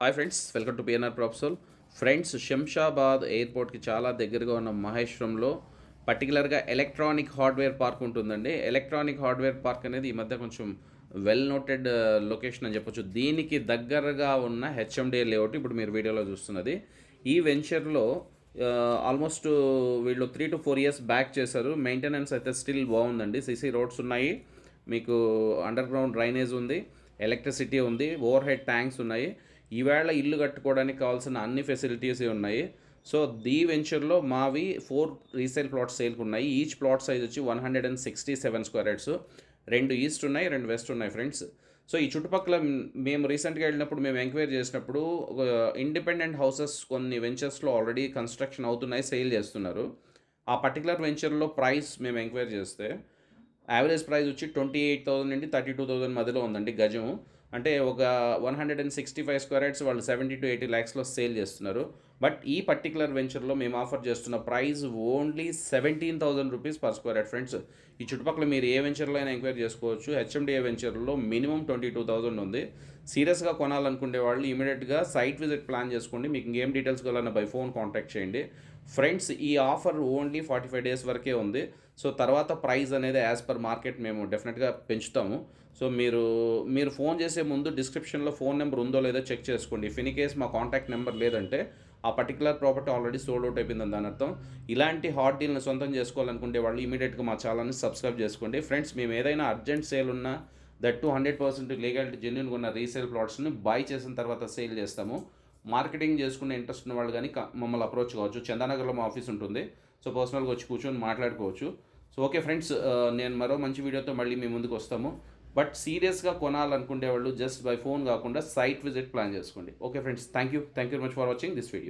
Hi friends, welcome to PNR ప్రాప్సోల్. Friends, Shamshabad ఎయిర్పోర్ట్కి చాలా దగ్గరగా ఉన్న మహేశ్వరంలో పర్టికులర్గా ఎలక్ట్రానిక్ హార్డ్వేర్ పార్క్ ఉంటుందండి. ఎలక్ట్రానిక్ హార్డ్వేర్ పార్క్ అనేది ఈ మధ్య కొంచెం వెల్ నోటెడ్ లొకేషన్ అని చెప్పొచ్చు. దీనికి దగ్గరగా ఉన్న హెచ్ఎండిఏ లేఅవుట్ ఇప్పుడు మీరు వీడియోలో చూస్తున్నది. ఈ వెంచర్లో ఆల్మోస్ట్ వీళ్ళు 3 to 4 ఇయర్స్ బ్యాక్ చేశారు. మెయింటెనెన్స్ అయితే స్టిల్ బాగుందండి. సిసి రోడ్స్ ఉన్నాయి, మీకు అండర్ గ్రౌండ్ డ్రైనేజ్ ఉంది, ఎలక్ట్రిసిటీ ఉంది, ఓవర్ హెడ్ ట్యాంక్స్ ఉన్నాయి. ఈవేళ ఇల్లు కట్టుకోవడానికి కావాల్సిన అన్ని ఫెసిలిటీస్ ఉన్నాయి. సో దీ వెంచర్లో మావి 4 రీసేల్ ప్లాట్స్ సేల్కి ఉన్నాయి. ఈచ్ ప్లాట్ సైజ్ వచ్చి 167 స్క్వేర్ యార్డ్స్. 2 ఈస్ట్ ఉన్నాయి, 2 వెస్ట్ ఉన్నాయి ఫ్రెండ్స్. సో ఈ చుట్టుపక్కల మేము రీసెంట్గా వెళ్ళినప్పుడు మేము ఎంక్వైరీ చేసినప్పుడు ఇండిపెండెంట్ హౌసెస్ కొన్ని వెంచర్స్లో ఆల్రెడీ కన్స్ట్రక్షన్ అవుతున్నాయి, సేల్ చేస్తున్నారు. ఆ పర్టికులర్ వెంచర్లో ప్రైస్ మేము ఎంక్వైరీ చేస్తే యావరేజ్ ప్రైస్ వచ్చి 28,000 నుండి 32,000 మధ్యలో ఉందండి గజం. అంటే ఒక 165 స్క్వేర్ యార్డ్స్ వాళ్ళు 70 to 80 ల్యాక్స్లో సేల్ చేస్తున్నారు. బట్ ఈ పర్టికులర్ వెంచర్లో మేము ఆఫర్ చేస్తున్న price only 17,000 rupees per square yard friends. ఈ చుట్టుపక్కల మీరు ఏ వెంచర్లో అయినా ఎంక్వైరీ చేసుకోవచ్చు. హెచ్ఎండిఏ వెంచర్లో మినిమం 22,000 ఉంది. సీరియస్గా కొనాలనుకునే వాళ్ళు ఇమీడియట్గా సైట్ విజిట్ ప్లాన్ చేసుకోండి. మీకు ఇంకేం డీటెయిల్స్ కావాలన్నా బై ఫోన్ కాంటాక్ట్ చేయండి ఫ్రెండ్స్. ఈ ఆఫర్ ఓన్లీ 45 డేస్ వరకే ఉంది. సో తర్వాత ప్రైస్ అనేది యాజ్ పర్ మార్కెట్ మేము డెఫినెట్గా పెంచుతాము. సో మీరు ఫోన్ చేసే ముందు డిస్క్రిప్షన్లో ఫోన్ నెంబర్ ఉందో లేదో చెక్ చేసుకోండి. ఇఫ్ ఇన్ కేస్ మా కాంటాక్ట్ నెంబర్ లేదంటే ఆ particular property already sold out అయిపోయిందని దాని అర్థం. ఇలాంటి హాట్ డీల్ని సొంతం చేసుకోవాలనుకుంటే వాళ్ళు ఇమీడియట్గా మా ఛానల్ని సబ్స్క్రైబ్ చేసుకోండి ఫ్రెండ్స్. మేము ఏదైనా అర్జెంట్ సేల్ ఉన్నా దట్ 100% లీగాలిటీ జెన్యున్గా ఉన్న రీసేల్ ప్లాట్స్ని బై చేసిన తర్వాత సేల్ చేస్తాము. మార్కెటింగ్ చేసుకునే ఇంట్రెస్ట్ ఉన్న వాళ్ళు కానీ మమ్మల్ని అప్రోచ్ కావచ్చు. చందానగర్లో మా ఆఫీస్ ఉంటుంది. సో పర్సనల్గా వచ్చి కూర్చొని మాట్లాడుకోవచ్చు. సో ఓకే ఫ్రెండ్స్, నేను మరో మంచి వీడియోతో మళ్ళీ మీ ముందుకు వస్తాము. బట్ సీరియస్గా కొనాలనుకునే వాళ్ళు జస్ట్ బై ఫోన్ కాకుండా సైట్ విజిట్ ప్లాన్ చేసుకోండి. Okay friends, thank you very much for watching this video.